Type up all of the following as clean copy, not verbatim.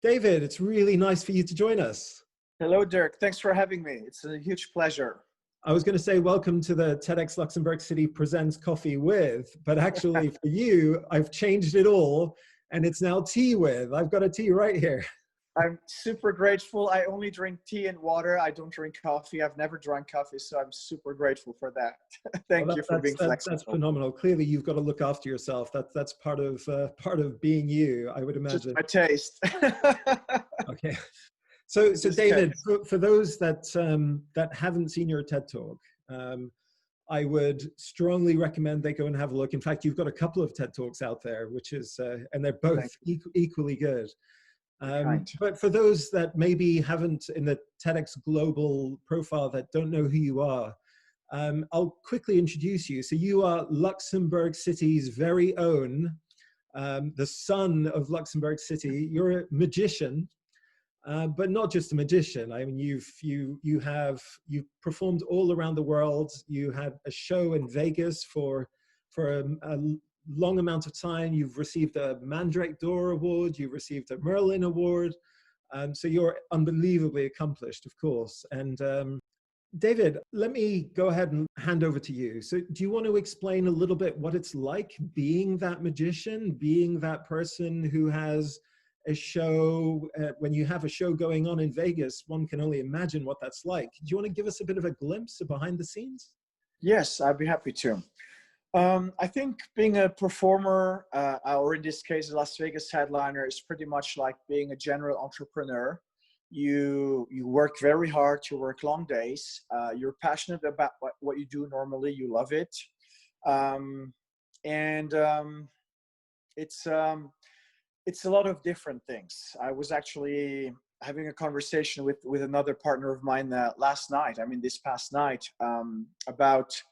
David, it's really nice for you to join us. Hello, Dirk. Thanks for having me. It's a huge pleasure. I was going to say welcome to the TEDxLuxembourgCity Presents Coffee With, but actually for you, I've changed it all and it's now tea with. I've got a tea right here. I'm super grateful. I only drink tea and water. I don't drink coffee. I've never drank coffee, so I'm super grateful for that. Thank you for being flexible. That's phenomenal. Clearly, you've got to look after yourself. That's part of being you, I would imagine. Just my taste. Okay. So David, for those that haven't seen your TED Talk, I would strongly recommend they go and have a look. In fact, you've got a couple of TED Talks out there, which is, and they're both equally good. But for those that maybe haven't in the TEDx Global profile that don't know who you are, I'll quickly introduce you. So you are Luxembourg City's very own, the son of Luxembourg City. You're a magician. But not just a magician. I mean, you've performed all around the world. You had a show in Vegas for a long amount of time. You've received a Mandrake Door Award. You've received a Merlin Award. So you're unbelievably accomplished, of course. And David, let me go ahead and hand over to you. So do you want to explain a little bit what it's like being that magician, being that person who has a show, when you have a show going on in Vegas, one can only imagine what that's like. Do you want to give us a bit of a glimpse of behind the scenes? Yes, I'd be happy to. I think being a performer, or in this case, a Las Vegas headliner, is pretty much like being a general entrepreneur. You work very hard, you work long days, you're passionate about what you do normally, you love it. It's a lot of different things. I was actually having a conversation with another partner of mine this past night, about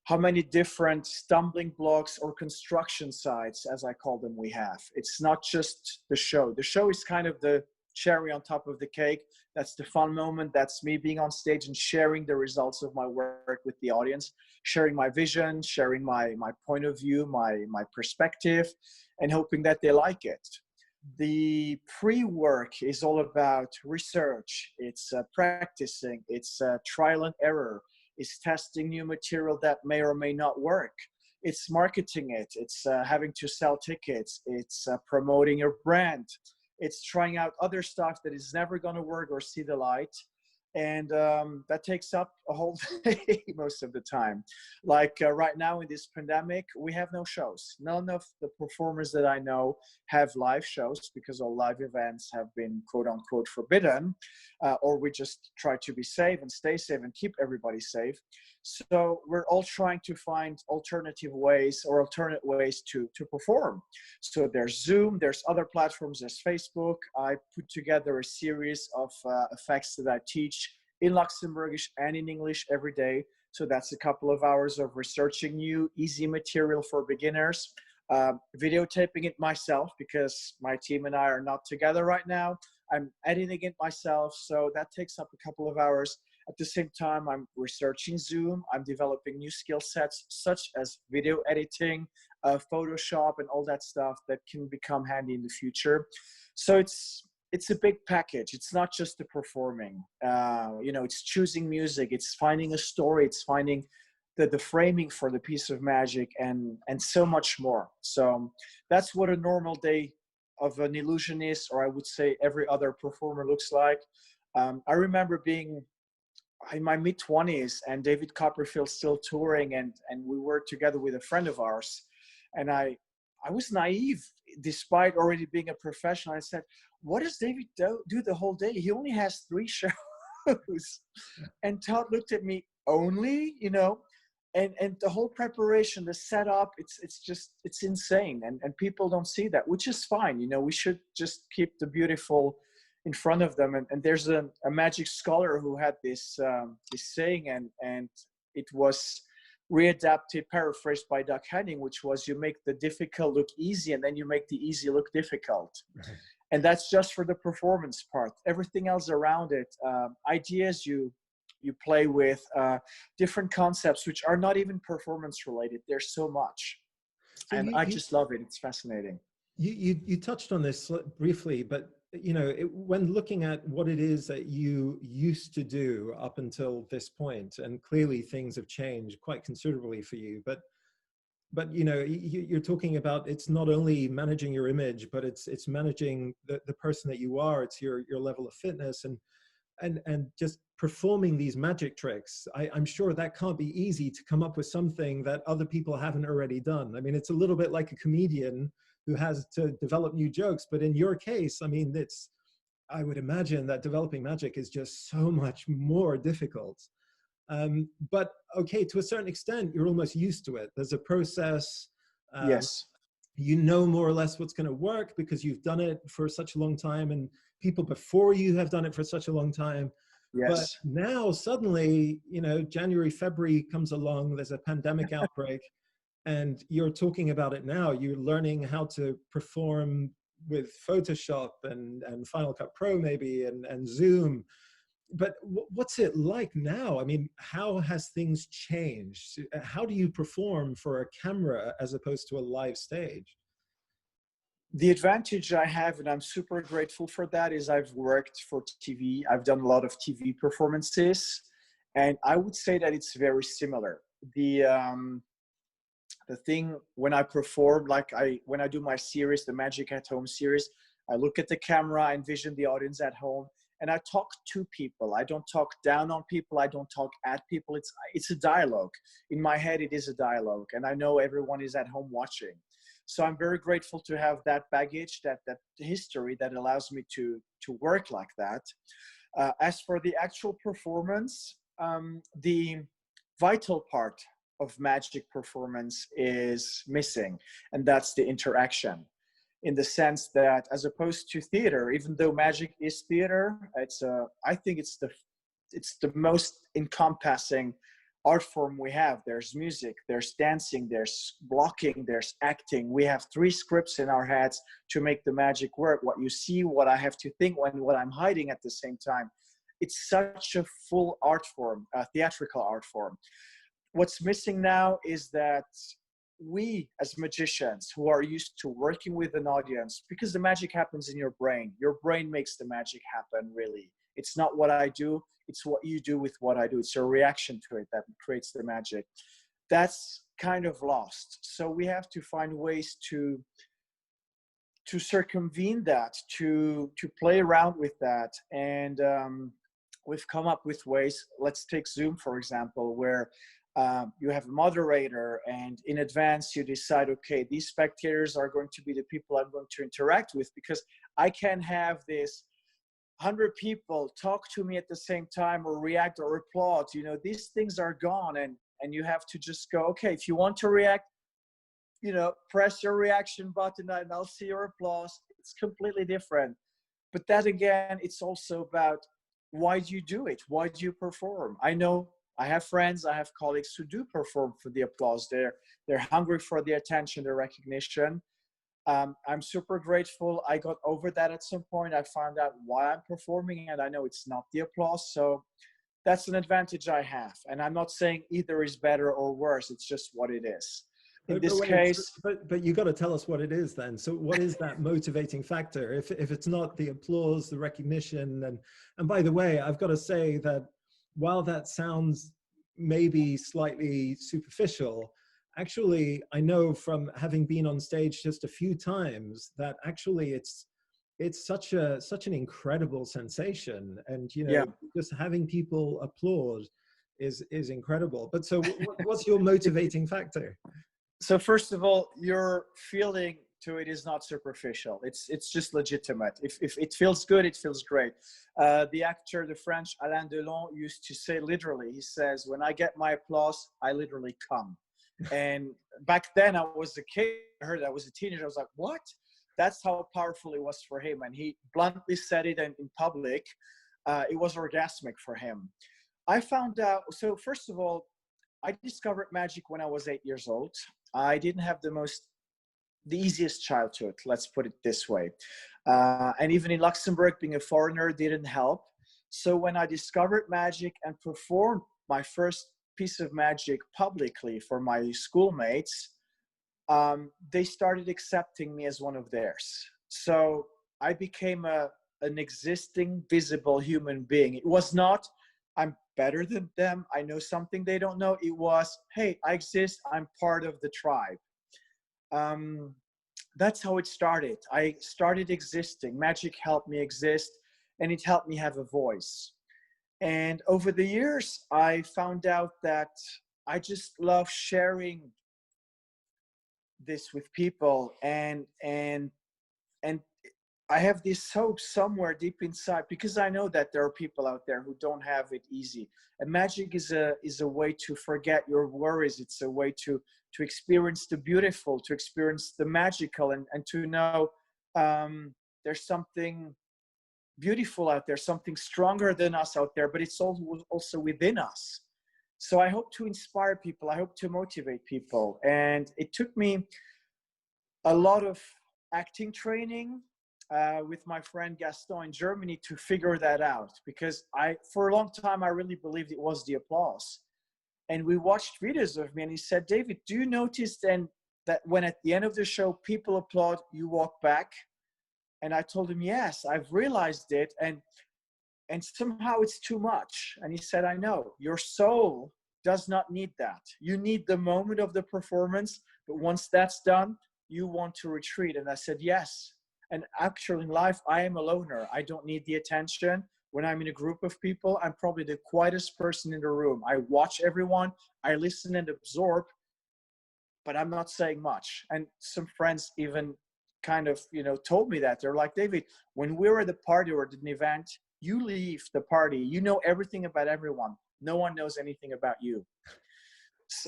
how many different stumbling blocks or construction sites, as I call them, we have. It's not just the show. The show is kind of the cherry on top of the cake. That's the fun moment. That's me being on stage and sharing the results of my work with the audience, sharing my vision, sharing my point of view, my perspective, and hoping that they like it. The pre-work is all about research. It's practicing. It's trial and error. It's testing new material that may or may not work. It's marketing it. It's having to sell tickets. It's promoting your brand. It's trying out other stuff that is never going to work or see the light. And that takes up a whole day most of the time. Like right now in this pandemic, we have no shows. None of the performers that I know have live shows because all live events have been quote unquote forbidden, or we just try to be safe and stay safe and keep everybody safe. So we're all trying to find alternative ways or alternate ways to perform. So there's Zoom, there's other platforms, there's Facebook. I put together a series of effects that I teach in Luxembourgish and in English every day. So that's a couple of hours of researching new, easy material for beginners, videotaping it myself because my team and I are not together right now. I'm editing it myself, so that takes up a couple of hours. At the same time, I'm researching Zoom. I'm developing new skill sets such as video editing, Photoshop, and all that stuff that can become handy in the future. So it's a big package. It's not just the performing. It's choosing music. It's finding a story. It's finding the framing for the piece of magic and so much more. So that's what a normal day of an illusionist, or I would say every other performer, looks like. I remember being in my mid-20s and David Copperfield still touring, and we were together with a friend of ours. And I was naive despite already being a professional. I said, what does David do the whole day? He only has 3 shows. And Todd looked at me, only, and the whole preparation, the setup, it's insane. And people don't see that, which is fine. We should just keep the beautiful in front of them. And there's a magic scholar who had this saying, and it was readapted, paraphrased by Doug Henning, which was, you make the difficult look easy and then you make the easy look difficult. Right. And that's just for the performance part. Everything else around it, ideas you play with, different concepts which are not even performance related. There's so much. And I just love it. It's fascinating. You touched on this briefly, but you know, when looking at what it is that you used to do up until this point, and clearly things have changed quite considerably for you, but you know, you're talking about, it's not only managing your image, but it's managing the person that you are. It's your level of fitness and just performing these magic tricks. I'm sure that can't be easy to come up with something that other people haven't already done. I mean, it's a little bit like a comedian who has to develop new jokes, but in your case, I mean, I would imagine that developing magic is just so much more difficult. But okay, to a certain extent, you're almost used to it. There's a process. Yes. You know more or less what's going to work because you've done it for such a long time, and people before you have done it for such a long time. But Yes. now suddenly, you know, January, February comes along, there's a pandemic outbreak, and you're talking about it now. You're learning how to perform with Photoshop and Final Cut Pro maybe, and Zoom. But what's it like now? I mean, how has things changed? How do you perform for a camera as opposed to a live stage? The advantage I have, and I'm super grateful for that, is I've worked for TV. I've done a lot of TV performances, and I would say that it's very similar. The thing when I perform, when I do my series, the Magic at Home series, I look at the camera, I envision the audience at home, and I talk to people. I don't talk down on people. I don't talk at people. It's a dialogue. In my head, it is a dialogue, and I know everyone is at home watching. So I'm very grateful to have that baggage, that history that allows me to work like that. As for the actual performance, the vital part of magic performance is missing, and that's the interaction. In the sense that, as opposed to theater, even though magic is theater, I think it's the most encompassing art form we have. There's music, there's dancing, there's blocking, there's acting. We have 3 scripts in our heads to make the magic work. What you see, what I have to think, what I'm hiding at the same time. It's such a full art form, a theatrical art form. What's missing now is that we as magicians who are used to working with an audience, because the magic happens in your brain makes the magic happen, really. It's not what I do, it's what you do with what I do. It's your reaction to it that creates the magic. That's kind of lost. So we have to find ways to circumvent that, to play around with that. And we've come up with ways. Let's take Zoom, for example, where you have a moderator, and in advance you decide, okay, these spectators are going to be the people I'm going to interact with, because I can have this 100 people talk to me at the same time, or react or applaud. You know, these things are gone, and you have to just go, okay, if you want to react, you know, press your reaction button and I'll see your applause. It's completely different. But that again, it's also about, why do you do it? Why do you perform? I know I have friends, I have colleagues who do perform for the applause. They're hungry for the attention, the recognition. I'm super grateful. I got over that at some point. I found out why I'm performing, and I know it's not the applause. So that's an advantage I have. And I'm not saying either is better or worse. It's just what it is. In this case, but you got to tell us what it is then. So what is that motivating factor? If it's not the applause, the recognition, and by the way, I've got to say that while that sounds maybe slightly superficial, actually, I know from having been on stage just a few times that actually it's such an incredible sensation, and you know, yeah. just having people applaud is incredible. But so, what's your motivating factor? So first of all, your feeling to it is not superficial. It's just legitimate. If it feels good, it feels great. The actor, the French Alain Delon, used to say literally, he says, when I get my applause, I literally come. And back then I was a kid, I heard I was a teenager, I was like, what? That's how powerful it was for him. And he bluntly said it in public. It was orgasmic for him. I found out, so first of all, I discovered magic when I was 8 years old. I didn't have the easiest childhood, let's put it this way. And even in Luxembourg, being a foreigner didn't help. So when I discovered magic and performed my first piece of magic publicly for my schoolmates, they started accepting me as one of theirs. So I became a an existing visible human being. It was not, I'm better than them, I know something they don't know. It was, hey, I exist, I'm part of the tribe. That's how it started. I started existing. Magic helped me exist, and it helped me have a voice. And over the years, I found out that I just love sharing this with people, and I have this hope somewhere deep inside, because I know that there are people out there who don't have it easy. And magic is a way to forget your worries. It's a way to experience the beautiful, to experience the magical, and to know there's something beautiful out there, something stronger than us out there, but it's also within us. So I hope to inspire people. I hope to motivate people. And it took me a lot of acting training with my friend Gaston in Germany to figure that out, because for a long time, I really believed it was the applause. And we watched videos of me, and he said, David, do you notice then that when at the end of the show, people applaud, you walk back? And I told him, yes, I've realized it. And somehow it's too much. And he said, I know, your soul does not need that. You need the moment of the performance, but once that's done, you want to retreat. And I said, yes. And actually in life, I am a loner. I don't need the attention. When I'm in a group of people, I'm probably the quietest person in the room. I watch everyone, I listen and absorb, but I'm not saying much. And some friends even kind of, told me that. They're like, David, when we're at a party or at an event, you leave the party. You know everything about everyone. No one knows anything about you.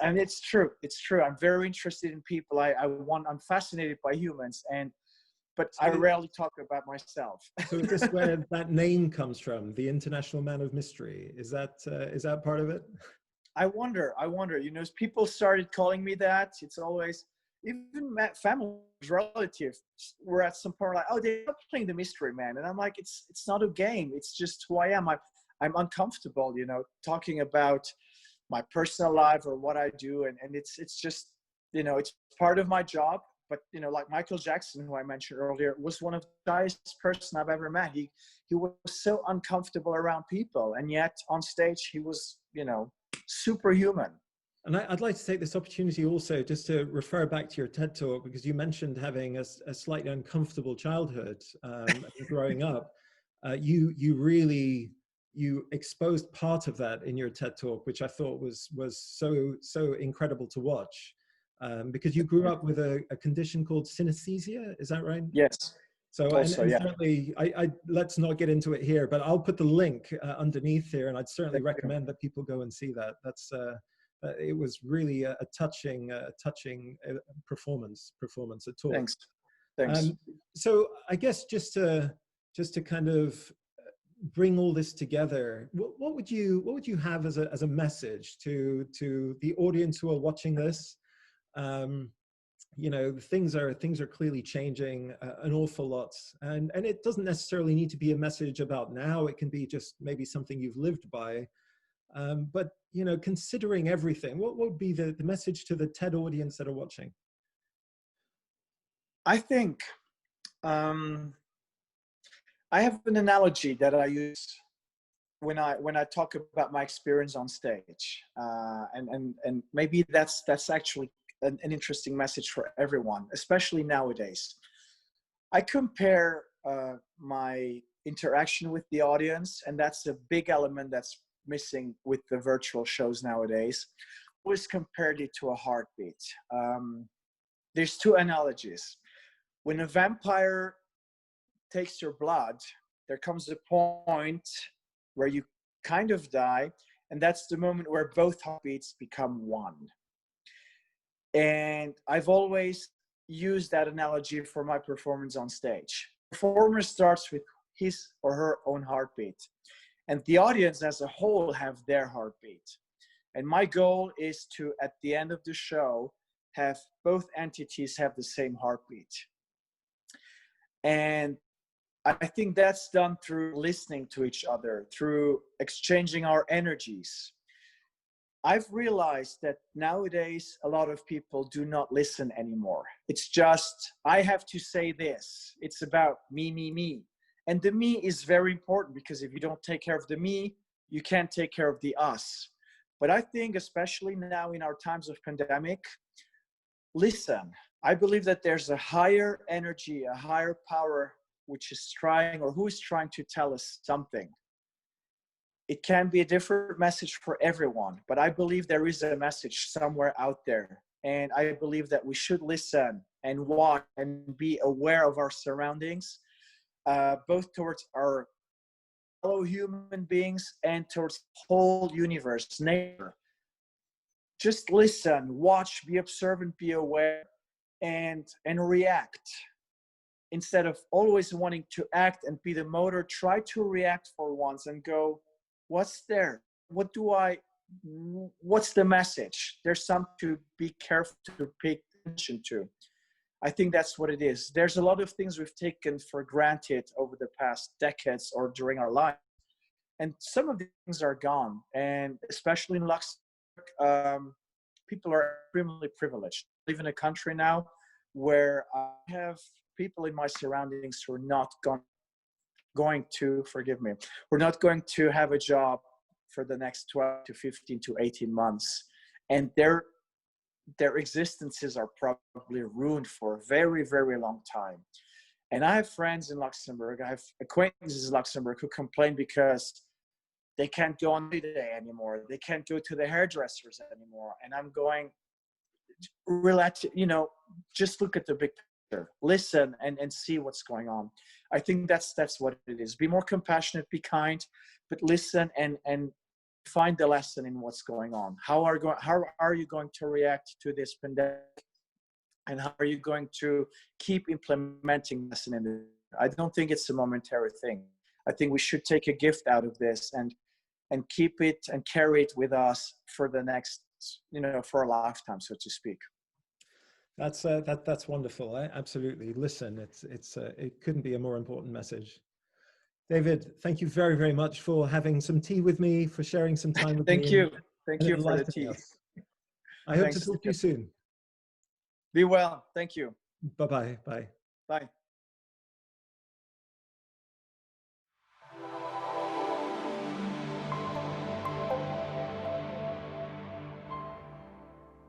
And it's true. It's true. I'm very interested in people. I'm fascinated by humans, but I rarely talk about myself. So is this where that name comes from, the International Man of Mystery? Is that part of it? I wonder, people started calling me that. It's always, even family, relatives were at some point like, oh, they're playing the mystery man. And I'm like, it's not a game. It's just who I am. I'm uncomfortable, talking about my personal life or what I do. And it's just, it's part of my job. But, like Michael Jackson, who I mentioned earlier, was one of the shyest person I've ever met. He was so uncomfortable around people. And yet on stage, he was, superhuman. And I'd like to take this opportunity also just to refer back to your TED Talk, because you mentioned having a slightly uncomfortable childhood growing up. You exposed part of that in your TED Talk, which I thought was so incredible to watch. Because you grew up with a condition called synesthesia, is that right? Yes. So, also, and yeah. certainly, let's not get into it here, but I'll put the link underneath here, and I'd certainly recommend that people go and see that. It was really a touching performance at all. Thanks. Thanks. So I guess just to kind of bring all this together, what would you have as a message to the audience who are watching this? Things are clearly changing an awful lot, and it doesn't necessarily need to be a message about now. It can be just maybe something you've lived by. But considering everything, what would be the message to the TED audience that are watching? I think I have an analogy that I use when I talk about my experience on stage, and maybe that's actually an interesting message for everyone, especially nowadays. I compare my interaction with the audience, and that's a big element that's missing with the virtual shows nowadays. I always compared it to a heartbeat. There's two analogies. When a vampire takes your blood, there comes a point where you kind of die, and that's the moment where both heartbeats become one. And I've always used that analogy for my performance on stage. The performer starts with his or her own heartbeat, and the audience as a whole have their heartbeat. And my goal is to, at the end of the show, have both entities have the same heartbeat. And I think that's done through listening to each other, through exchanging our energies. I've realized that nowadays, a lot of people do not listen anymore. It's just, I have to say this. It's about me, me, me. And the me is very important, because if you don't take care of the me, you can't take care of the us. But I think, especially now in our times of pandemic, listen, I believe that there's a higher energy, a higher power, which is trying, or who is trying to tell us something. It can be a different message for everyone, but I believe there is a message somewhere out there. And I believe that we should listen and watch and be aware of our surroundings, both towards our fellow human beings and towards the whole universe, nature. Just listen, watch, be observant, be aware, and react. Instead of always wanting to act and be the motor, try to react for once and go, what's there? What's the message? There's something to be careful to pay attention to. I think that's what it is. There's a lot of things we've taken for granted over the past decades or during our life. And some of the things are gone. And especially in Luxembourg, people are extremely privileged. I live in a country now where I have people in my surroundings who are not going to, forgive me, we're not going to have a job for the next 12 to 15 to 18 months. And their existences are probably ruined for a very, very long time. And I have friends in Luxembourg, I have acquaintances in Luxembourg who complain because they can't go on holiday anymore. They can't go to the hairdressers anymore. And I'm going, relax, just look at the big picture, listen and see what's going on. I think that's what it is. Be more compassionate, be kind, but listen and find the lesson in what's going on. How are you going to react to this pandemic? And how are you going to keep implementing lesson in it? I don't think it's a momentary thing. I think we should take a gift out of this and keep it and carry it with us for the next, for a lifetime, so to speak. That's wonderful. Absolutely. Listen, it couldn't be a more important message. David, thank you very, very much for having some tea with me, for sharing some time with me. Thank you for the tea. I hope to talk to you soon. Be well. Thank you. Bye-bye. Bye. Bye.